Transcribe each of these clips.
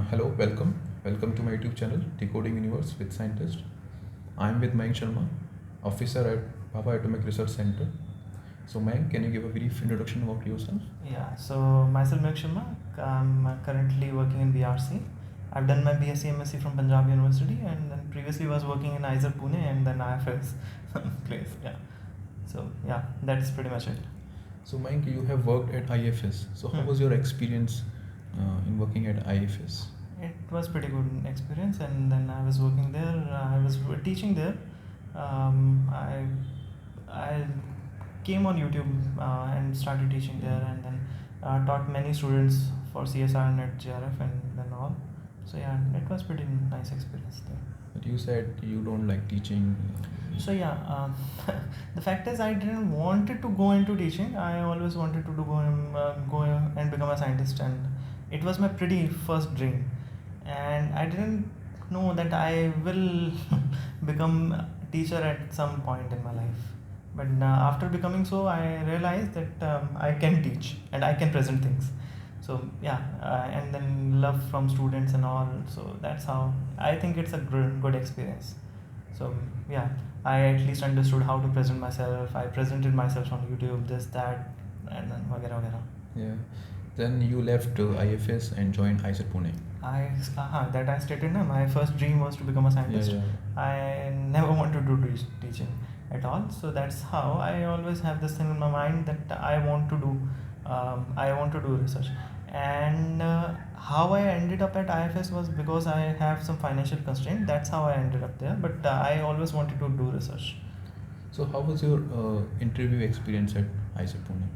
Hello, welcome to my YouTube channel, Decoding Universe with Scientist. I'm with Mayank Sharma, officer at Bhabha Atomic Research Centre. So, Mayank, can you give a brief introduction about yourself? Yeah, so myself Mayank Sharma, I'm currently working in BRC. I've done my BSc MSc from Punjab University, and then previously was working in IISER Pune and then IFAS place. Yeah, so yeah, that's pretty much it. So, Mayank, you have worked at IFS. So, how was your experience in working at IFS? It was pretty good experience, and then I was working there. I was teaching there. I came on YouTube and started teaching there, and then taught many students for CSR and GRF and then all. So yeah, it was pretty nice experience there. But you said you don't like teaching. So yeah, the fact is I didn't wanted to go into teaching. I always wanted to go and become a scientist, and it was my pretty first dream. And I didn't know that I will become a teacher at some point in my life. But after becoming so, I realized that I can teach and I can present things. So yeah, and then love from students and all. So that's how I think it's a good experience. So yeah, I at least understood how to present myself. I presented myself on YouTube, this, that, and then वगैरह वगैरह. Yeah. Then you left IFS and joined IISER Pune. That I stated now. My first dream was to become a scientist. Yeah. I never wanted to do teaching at all. So that's how I always have this thing in my mind that I want to do research. And how I ended up at IFS was because I have some financial constraint. That's how I ended up there. But I always wanted to do research. So, how was your interview experience at IISER Pune?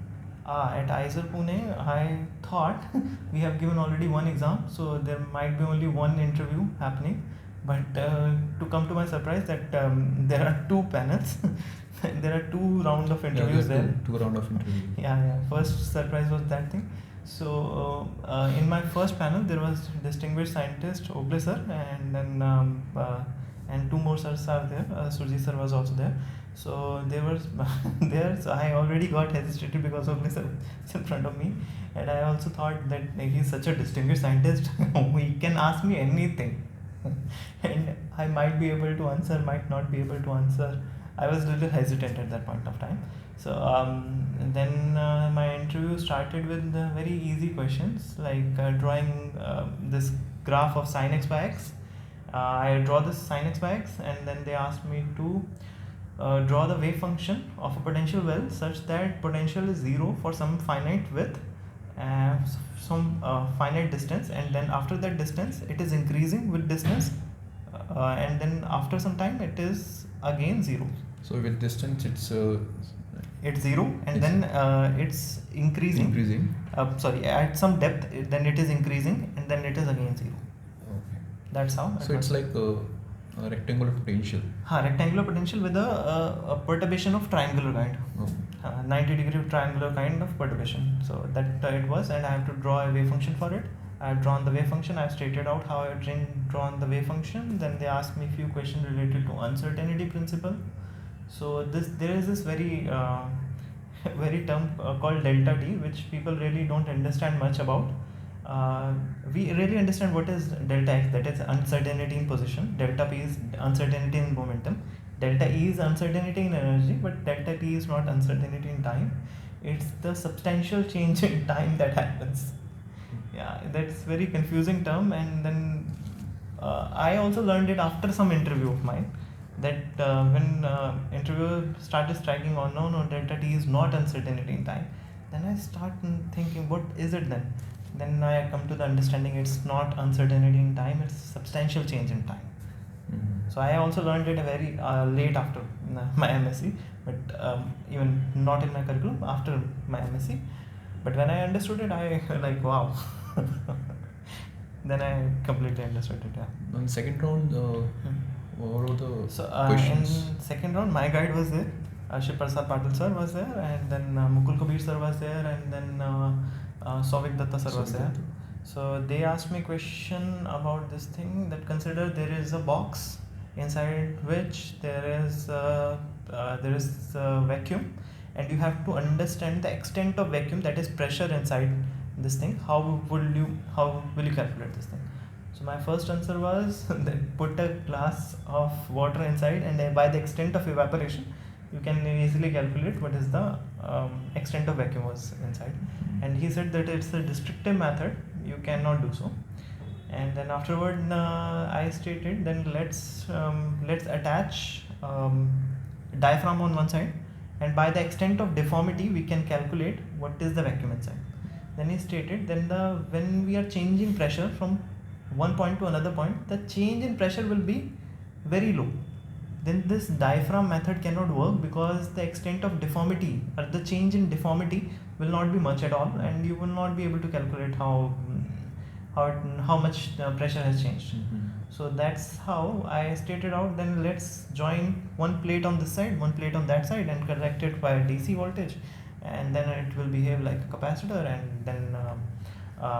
At IISER Pune, I thought we have given already one exam, so there might be only one interview happening. But to come to my surprise, that there are two panels. There are two rounds of interviews there. Two round of interview. Yeah. First surprise was that thing. So in my first panel, there was distinguished scientist Ogle sir, and then and two more sirs are there. Surji sir was also there. So they were there. So I already got hesitated because Ogle sir is in front of me, and I also thought that he's such a distinguished scientist. He can ask me anything, and I might be able to answer, might not be able to answer. I was a little hesitant at that point of time. So then my interview started with very easy questions like drawing this graph of sin x by x. I draw this sin x by x, and then they asked me to draw the wave function of a potential well such that potential is 0 for some finite width, some finite distance, and then after that distance it is increasing with distance, and then after some time it is again 0. So with distance it's 0, and then it's increasing. At some depth then it is increasing, and then it is again 0. Okay. That's how. So it's like a rectangular potential. Rectangular potential with a perturbation of triangular kind. Oh. 90-degree triangular kind of perturbation. So that it was, and I have to draw a wave function for it. I have drawn the wave function. I have stated out how I have drawn the wave function. Then they asked me a few questions related to uncertainty principle. So there is this very term called delta T, which people really don't understand much about. We really understand what is delta x, that is uncertainty in position. Delta p is uncertainty in momentum. Delta E is uncertainty in energy, but delta T is not uncertainty in time. It's the substantial change in time that happens. Yeah, that's very confusing term, and then I also learned it after some interview of mine. That when interviewer started striking on no, delta T is not uncertainty in time, then I start thinking, what is it then? Then I come to the understanding it's not uncertainty in time, it's substantial change in time. Mm-hmm. So I also learned it very late after my MSc, but even not in my curriculum, after my MSc. But when I understood it, I like, wow. Then I completely understood it. Yeah. On second round, what were the questions? In second round, my guide was there. Shiv Prasad Patil sir was there, and then Mukul Kabir sir was there, and then Souvik Datta sir was there. So they asked me a question about this thing, that consider there is a box inside which there is a vacuum, and you have to understand the extent of vacuum, that is pressure inside this thing. How will you calculate this thing? So my first answer was that put a glass of water inside, and then by the extent of evaporation, you can easily calculate what is the extent of vacuum was inside. And he said that it's a destructive method, you cannot do so. And then afterward, I stated, then let's attach diaphragm on one side, and by the extent of deformity, we can calculate what is the vacuum inside. Then he stated, then when we are changing pressure from one point to another point, the change in pressure will be very low. Then this diaphragm method cannot work because the extent of deformity or the change in deformity will not be much at all, and you will not be able to calculate how much pressure has changed. So that's how I stated out. Then let's join one plate on this side, one plate on that side, and connect it by DC voltage, and then it will behave like a capacitor. And then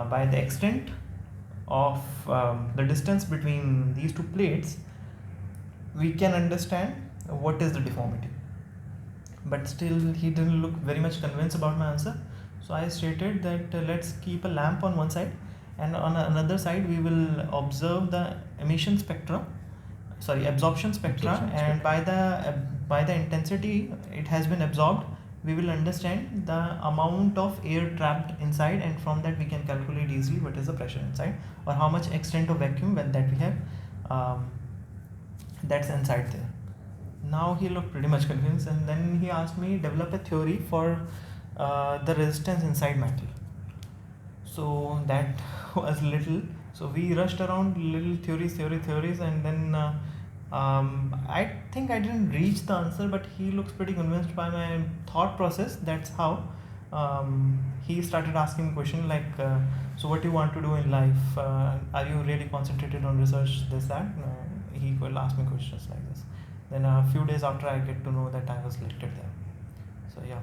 by the extent of the distance between these two plates, we can understand what is the deformity. But still he didn't look very much convinced about my answer, so I stated that let's keep a lamp on one side, and on another side we will observe the absorption spectra, and by the intensity it has been absorbed, we will understand the amount of air trapped inside, and from that we can calculate easily what is the pressure inside, or how much extent of vacuum that we have that's inside there. Now he looked pretty much convinced, and then he asked me develop a theory for the resistance inside metal. So that was little. So we rushed around little theories, and then I think I didn't reach the answer, but he looks pretty convinced by my thought process. That's how he started asking questions like, so what do you want to do in life? Are you really concentrated on research, this, that? He will ask me questions like this. Then a few days after, I get to know that I was selected there. So yeah,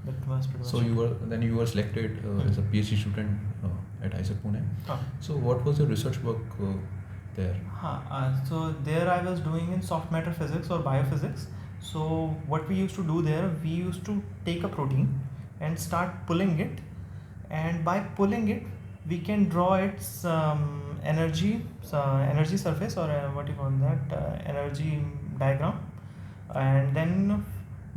that was pretty much. So you were selected as a PhD student at IISER Pune. So what was your research work there? So there I was doing in soft matter physics or biophysics. So what we used to do there, we used to take a protein and start pulling it, and by pulling it, we can draw its energy surface, or what you call that, energy diagram, and then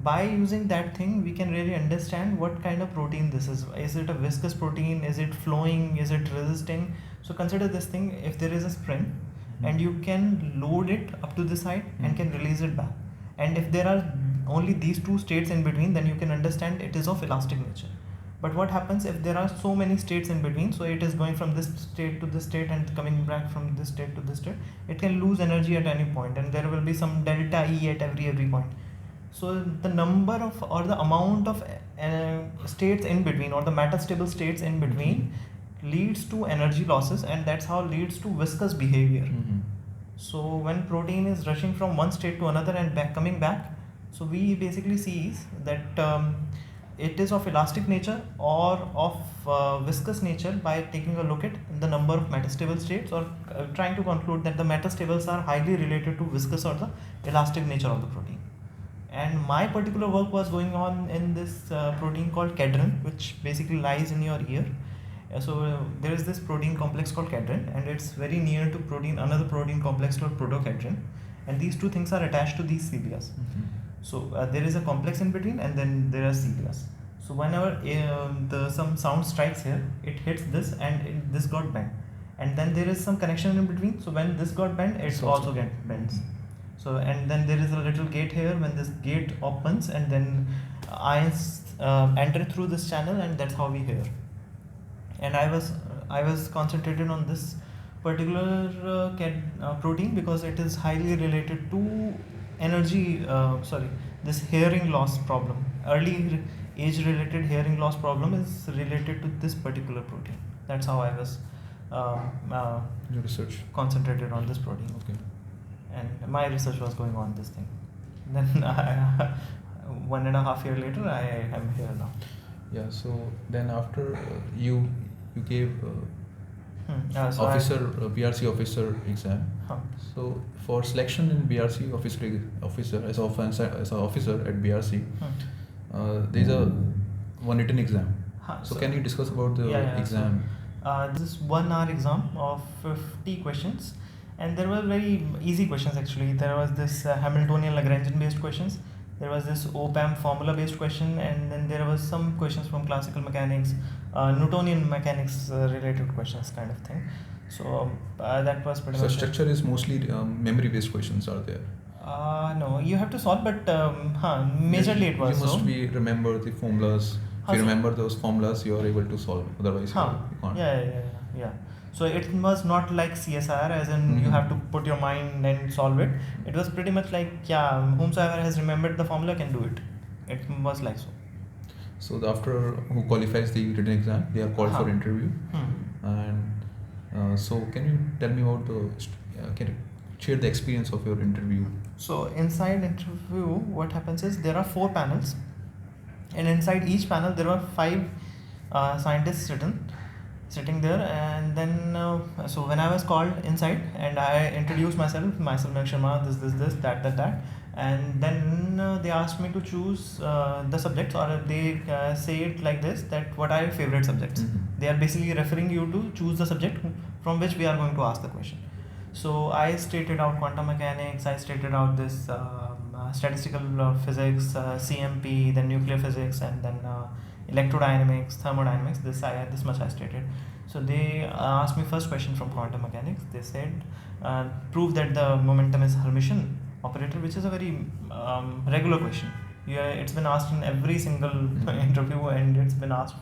by using that thing we can really understand what kind of protein this is. Is it a viscous protein? Is it flowing? Is it resisting? So consider this thing: if there is a spring and you can load it up to this height and can release it back, and if there are only these two states in between, then you can understand it is of elastic nature. But what happens if there are so many states in between? So it is going from this state to this state and coming back from this state to this state. It can lose energy at any point, and there will be some delta E at every point. So the number of, or the amount of states in between, or the metastable states in between, leads to energy losses, and that's how leads to viscous behavior. So when protein is rushing from one state to another and coming back, so we basically see that it is of elastic nature or of viscous nature by taking a look at the number of metastable states, or trying to conclude that the metastables are highly related to viscous or the elastic nature of the protein. And my particular work was going on in this protein called cadherin, which basically lies in your ear. So there is this protein complex called cadherin, and it's very near to another protein complex called protocadherin, and these two things are attached to these cilia. So there is a complex in between, and then there are cilia. So whenever some sound strikes here, it hits this, and this got bent, and then there is some connection in between. So when this got bent, it also bends. So, and then there is a little gate here. When this gate opens, and then ions enter through this channel, and that's how we hear. And I was concentrated on this particular protein because it is highly related to this hearing loss problem. Early age related hearing loss problem is related to this particular protein. That's how I was Your research concentrated on this protein. Okay. And my research was going on this thing. Then 1.5 years later, I am here now. Yeah. So then after you gave So BRC officer exam. So for selection in BRC officer as an officer at BRC, there is a one written exam. So can you discuss about the exam? This is 1 hour exam of 50 questions, and there were very easy questions actually. There was this Hamiltonian Lagrangian based questions, there was this op-amp formula based question, and then there was some questions from classical mechanics, Newtonian mechanics related questions kind of thing. So that was pretty So much structure is mostly memory based questions are there. No, you have to solve, but majorly it was You must so. be remember the formulas. If you remember those formulas, you are able to solve. Otherwise, you can't. Yeah. So it was not like CSR, as in you have to put your mind and solve it. It was pretty much like, whomsoever has remembered the formula can do it. It was like so. So after who qualifies the written exam, they are called for interview. And so can you tell me about can you share the experience of your interview? So inside interview, what happens is there are 4 panels, and inside each panel there are 5 scientists sitting there, and then so when I was called inside and I introduced myself Mayank Sharma, this that, and then they asked me to choose the subjects, or they say it like this, that what are your favorite subjects. They are basically referring you to choose the subject from which we are going to ask the question. So I stated out quantum mechanics, I stated out this statistical physics, CMP, then nuclear physics, and then electrodynamics, thermodynamics. This much I stated. So they asked me first question from quantum mechanics. They said, prove that the momentum is Hermitian operator, which is a very regular question. It's been asked in every single interview, and it's been asked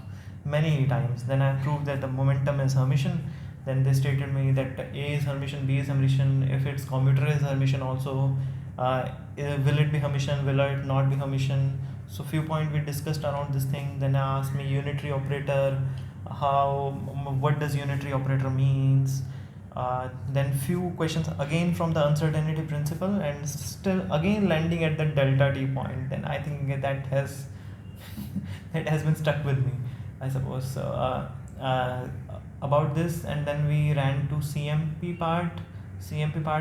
many times. Then I proved that the momentum is Hermitian. Then they stated me that A is Hermitian, B is Hermitian. If its commuter is Hermitian also, will it be Hermitian, will it not be Hermitian? So few points we discussed around this thing. Then I asked me unitary operator, what does unitary operator means? Then few questions again from the uncertainty principle, and still again landing at the delta T point. Then I think that has that has been stuck with me, I suppose. So about this, and then we ran to CMP part.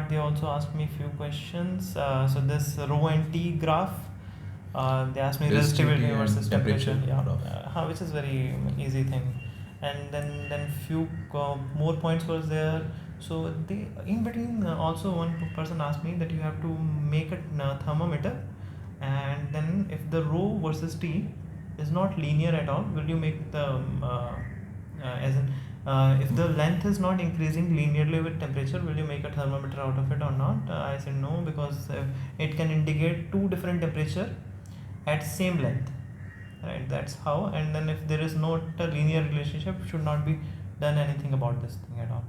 They also asked me a few questions. So this rho and T graph, they asked me resistivity versus temperature, which is very easy thing. And then few more points was there. So they in between also one person asked me that you have to make a thermometer, and then if the rho versus T is not linear at all, will you make the if the length is not increasing linearly with temperature, will you make a thermometer out of it or not? I said no, because it can indicate 2 different temperature at same length, right? That's how. And then if there is not a linear relationship, should not be done anything about this thing at all.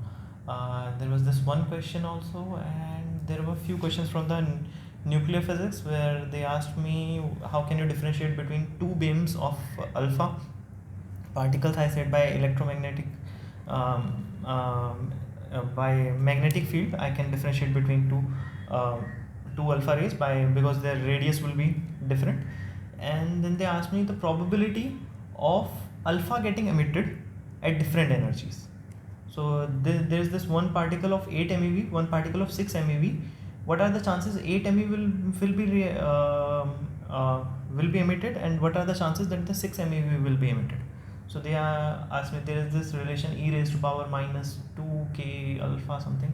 There was this one question also, and there were few questions from the nuclear physics, where they asked me how can you differentiate between 2 beams of alpha particles. I said by electromagnetic by magnetic field I can differentiate between two alpha rays because their radius will be different. And then they asked me the probability of alpha getting emitted at different energies. So there is this one particle of 8 MeV, one particle of 6 MeV. What are the chances 8 MeV will be emitted, and what are the chances that the 6 MeV will be emitted? So they asked me, there is this relation e raised to power minus 2k alpha something.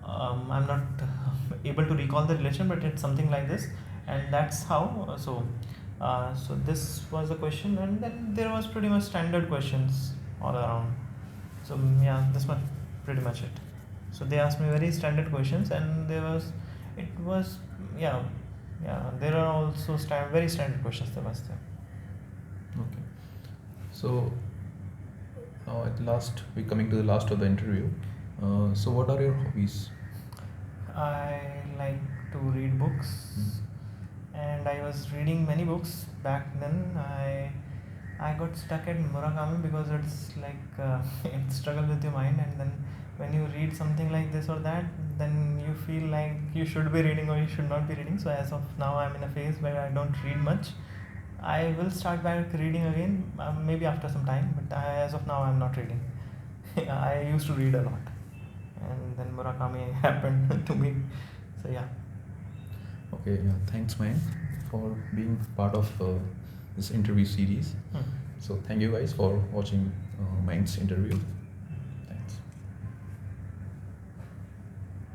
I'm not able to recall the relation, but it's something like this, and that's how. So this was the question, and then there was pretty much standard questions all around. So yeah, this was pretty much it. So they asked me very standard questions, and there are also very standard questions there was there. Okay. So now at last, we're coming to the last of the interview. So what are your hobbies? I like to read books, and I was reading many books back then. I got stuck at Murakami because it's like it struggle with your mind, and then when you read something like this or that, then you feel like you should be reading or you should not be reading. So as of now, I'm in a phase where I don't read much. I will start back reading again, maybe after some time, but as of now I'm not reading. I used to read a lot, and then Murakami happened to me. So yeah. Okay, yeah. Thanks, Mayank, for being part of this interview series. So thank you guys for watching Mayank's interview.